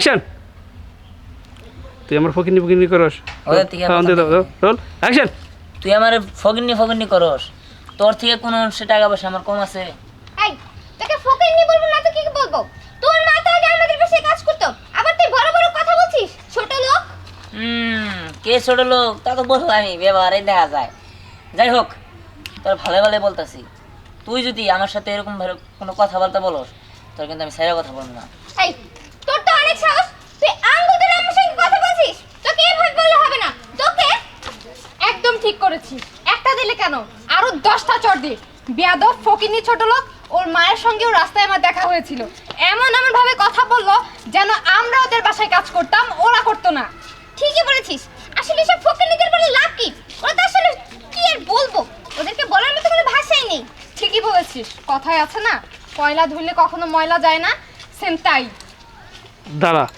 Action তুই আমার ফকিনি করস ওদের থেকে রোল অ্যাকশন তুই আমার ফকিন্নি করস, তোর থেকে কোন টাকা পয়সা আমার কম আছে? এই তোকে ফকিন্নি বলবো না তো কি বলবো? তোর মা তো আগে আমাদের বাসায় কাজ করতো, আবার তুই বড় বড় কথা বলছিস ছোট লোক। কে ছোট লোক তা তো বললামই, ব্যবহারে দেখা যায়। যাই হোক, তোর ভালো ভালো বলতাছি, তুই যদি আমার সাথে এরকম ভাবে কোনো কথাবার্তা বলস, তোর কিন্তু আমি সাইরা কথা বলবো না। এই তোর তো অনেক সাহস, তুই আঙ্গুল ধরে আমার সঙ্গে কথা বলছিস, তোকে এভাবে বললে হবে না। তোকে একদম ঠিক করেছিস, একটা দিলে কেন, আরো 10টা চড় দি। বেয়াদব ফকিন্নি ছোট লোক, ওর মায়ের সঙ্গেও রাস্তায় আমার দেখা হয়েছিল, এমন ভাবে কথা বললো যেন আমরা ওদের বাসায় কাজ করতাম, ওরা করতো না। ঠিকই বলেছিস, আসলে সব ফকিন্নিদের বলে লাভ কি? ওরা তো আসলে কি আর বলবো, ওদেরকে বলার মতো কোনো ভাষাই নেই। ঠিকই বলেছিস, কথায় আছে না, কয়লা ধুইলে কখনো ময়লা যায় না, সেম তাই। দাঁড়া